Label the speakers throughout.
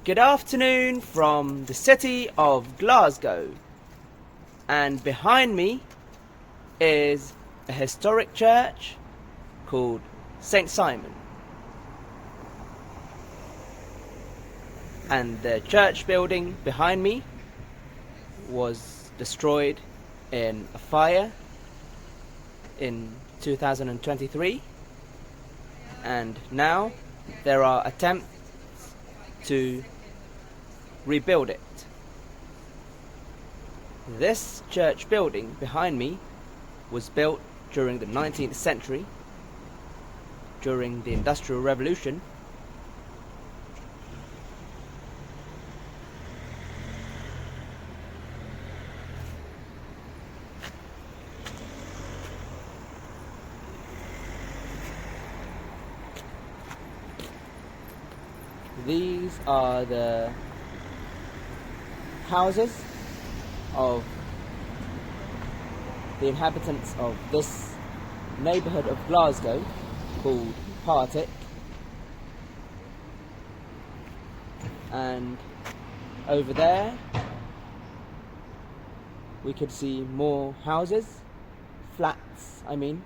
Speaker 1: Good afternoon from the city of Glasgow, and behind me is a historic church called St. Simon, and the church building behind me was destroyed in a fire in 2023, and now there are attempts to rebuild it. This church building behind me was built during the 19th century, during the Industrial Revolution. These are the houses of the inhabitants of this neighbourhood of Glasgow called Partick, and over there we could see more houses, flats I mean,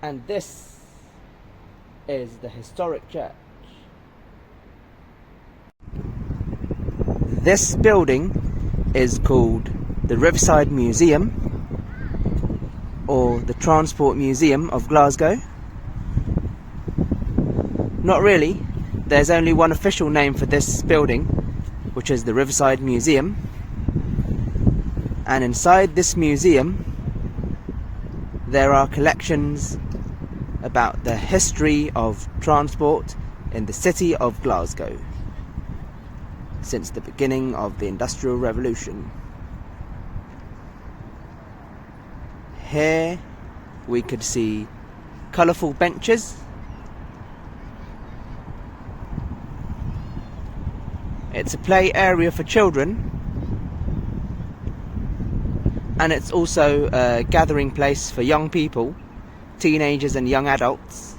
Speaker 1: and this is the historic church. This building is called the Riverside Museum, or the Transport Museum of Glasgow. Not really, there's only one official name for this building, which is the Riverside Museum, and inside this museum there are collections about the history of transport in the city of Glasgow since the beginning of the Industrial Revolution. Here we could see colourful benches, it's a play area for children, and it's also a gathering place for young people, teenagers and young adults.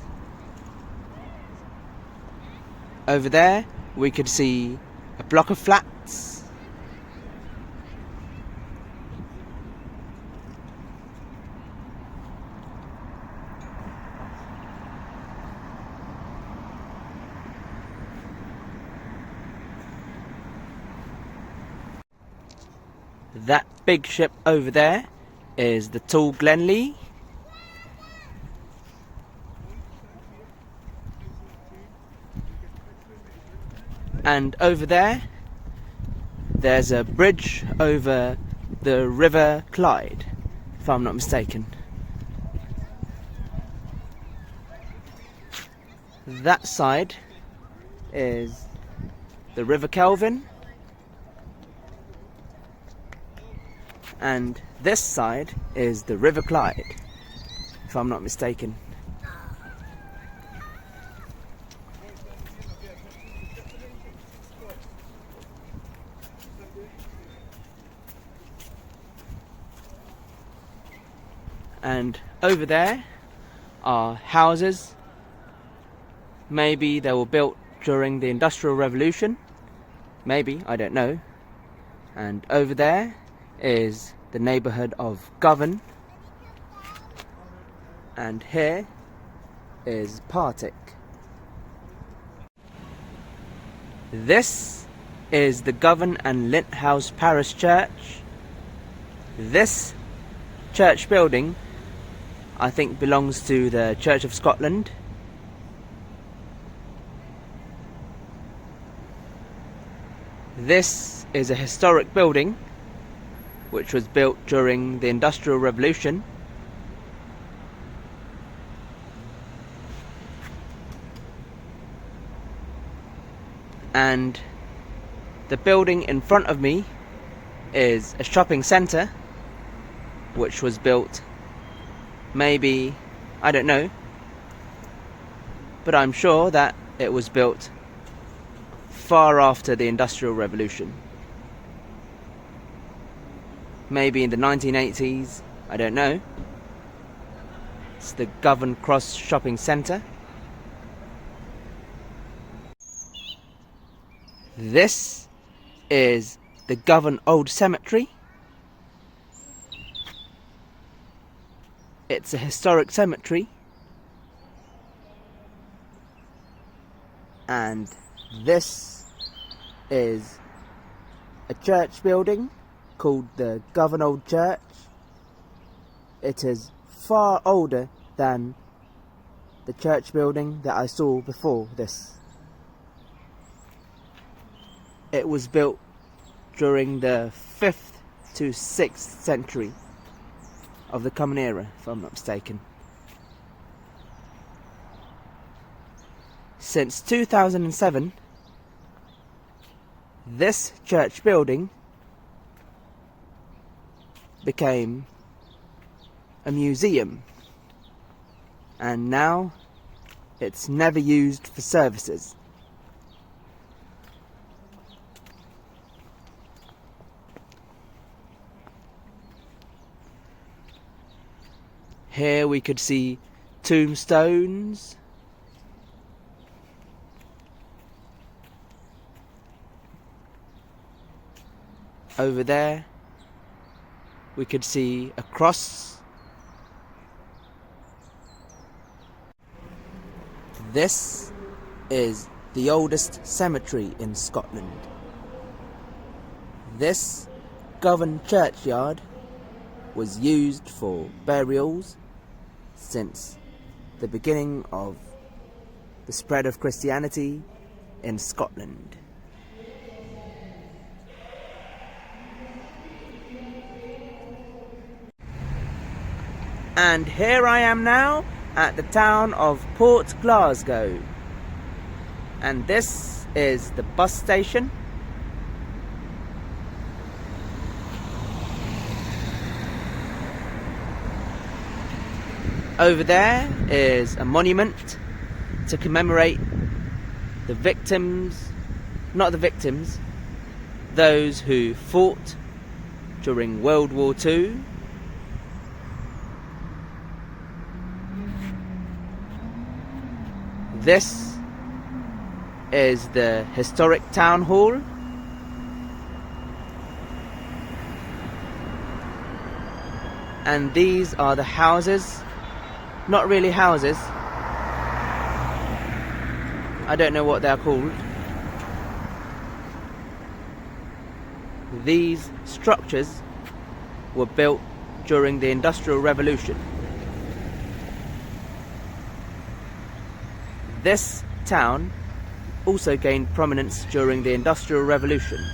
Speaker 1: Over there we could see a block of flats, that big ship over there is the Tall Glenlee, and over there there's a bridge over the River Clyde, if I'm not mistaken. That side is the River Kelvin, and this side is the River Clyde, if I'm not mistaken. And over there are houses. Maybe they were built during the Industrial Revolution. Maybe, I don't know. And over there is the neighbourhood of Govan. And here is Partick. This is the Govan and Linthouse Parish Church. This church building I think belongs to the Church of Scotland. This is a historic building which was built during the Industrial Revolution. And the building in front of me is a shopping centre which was built maybe, I don't know, but I'm sure that it was built far after the Industrial Revolution. Maybe in the 1980s, I don't know. It's the Govan Cross Shopping Centre. This is the Govan Old Cemetery. It's a historic cemetery. And this is a church building called the Govan Old Church. It is far older than the church building that I saw before this. It was built during the 5th to 6th century of the Common Era, if I'm not mistaken. Since 2007, this church building became a museum, and now it's never used for services. Here we could see tombstones. Over there we could see a cross. This is the oldest cemetery in Scotland. This Govan Churchyard was used for burials since the beginning of the spread of Christianity in Scotland. And here I am now at the town of Port Glasgow, and this is the bus station. Over there is a monument to commemorate the victims, not the victims, those who fought during World War II. This is the historic town hall. And these are the houses. Not really houses. I don't know what they're called. These structures were built during the Industrial Revolution. This town also gained prominence during the Industrial Revolution.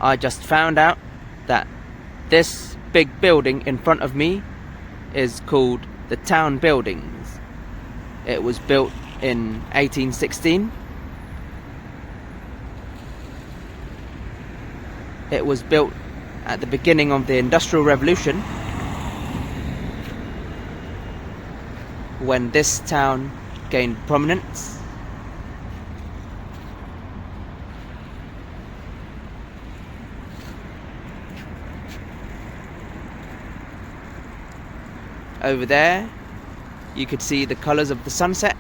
Speaker 1: I just found out that this big building in front of me is called the Town Buildings. It was built in 1816. It was built at the beginning of the Industrial Revolution, when this town gained prominence. Over there you could see the colours of the sunset,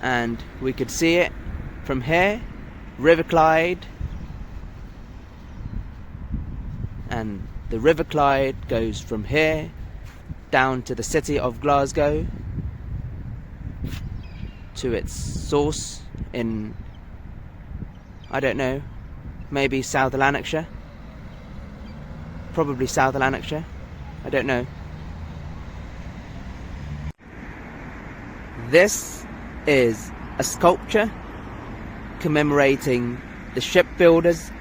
Speaker 1: and we could see it from here, River Clyde, and the River Clyde goes from here down to the city of Glasgow to its source in, I don't know, maybe South Lanarkshire, probably South Lanarkshire, I don't know. This is a sculpture commemorating the shipbuilders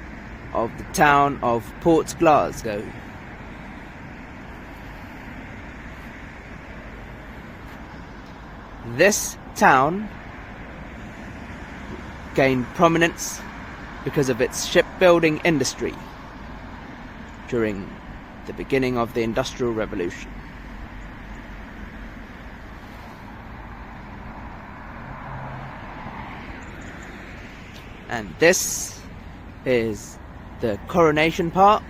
Speaker 1: of the town of Port Glasgow. This town gained prominence because of its shipbuilding industry during the beginning of the Industrial Revolution. And this is the Coronation Park.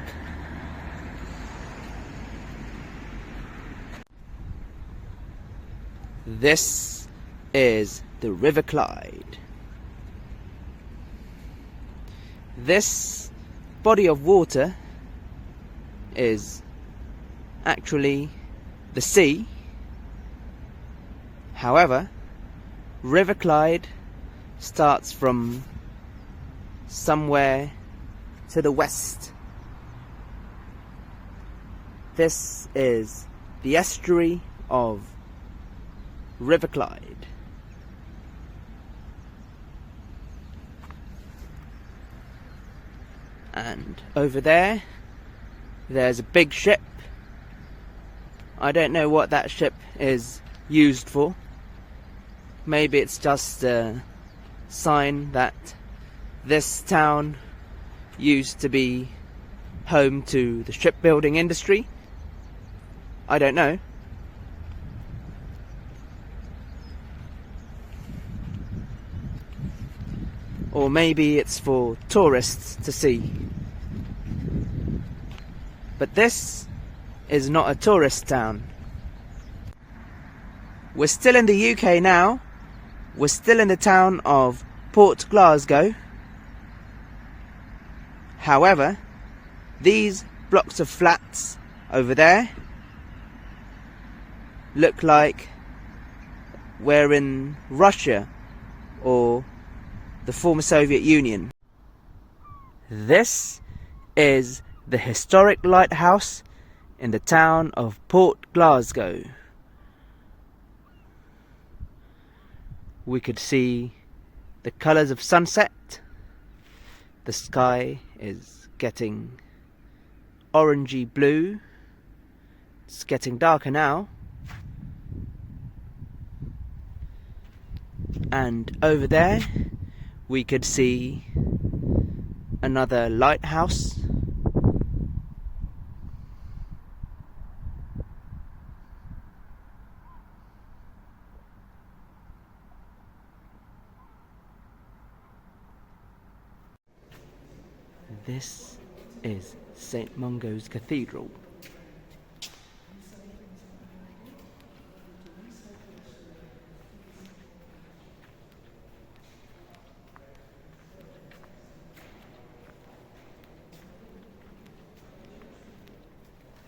Speaker 1: This is the River Clyde. This body of water is actually the sea. However, River Clyde starts from somewhere to the west. This is the estuary of River Clyde. And over there, there's a big ship. I don't know what that ship is used for. Maybe it's just a sign that this town used to be home to the shipbuilding industry. I don't know. Or maybe it's for tourists to see. But this is not a tourist town. We're still in the UK now. We're still in the town of Port Glasgow. However, these blocks of flats over there look like we're in Russia or the former Soviet Union. This is the historic lighthouse in the town of Port Glasgow. We could see the colours of sunset. The sky is getting orangey blue. It's getting darker now. And over there we could see another lighthouse. This is St. Mungo's Cathedral.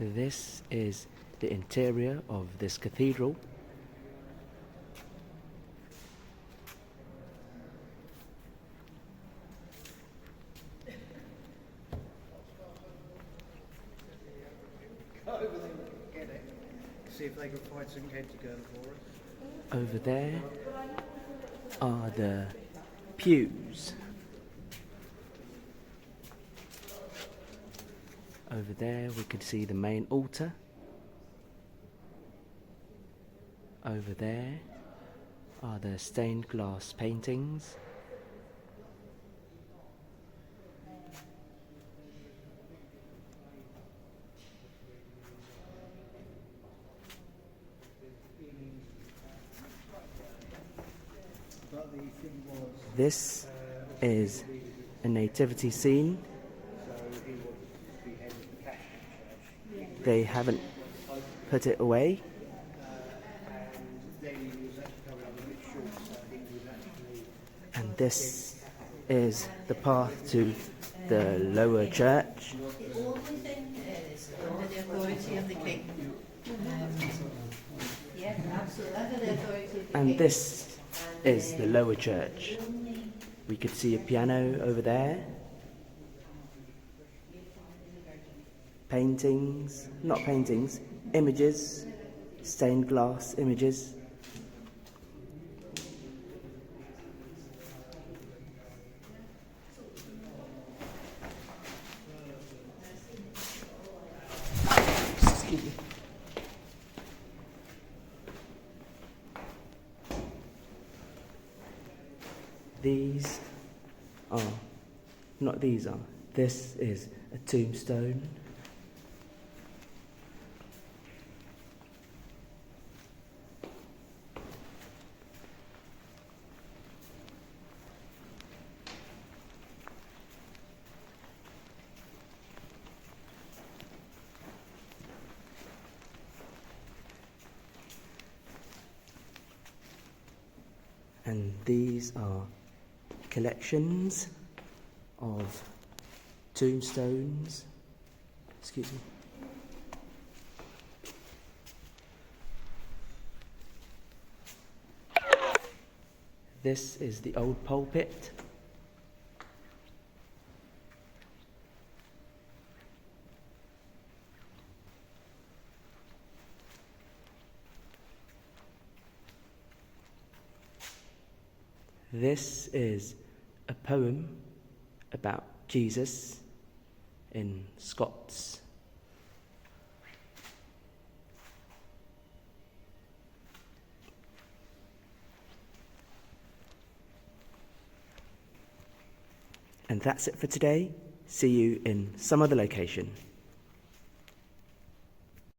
Speaker 1: This is the interior of this cathedral.
Speaker 2: Over there, get it. See if they can find some kids to go for us.
Speaker 1: Over there are the pews. Over there we could see the main altar. Over there are the stained glass paintings. This is a nativity scene. They haven't put it away. And this is the path to the lower church.
Speaker 3: The only thing is under the authority of the king. Yeah, absolutely. Under the authority of the king.
Speaker 1: And this is the lower church. We could see a piano over there. Paintings, not paintings, images, stained glass images. Excuse me. These are, not these are, this is a tombstone. And these are collections of tombstones. Excuse me. This is the old pulpit. This is a poem about Jesus in Scots. And that's it for today. See you in some other location.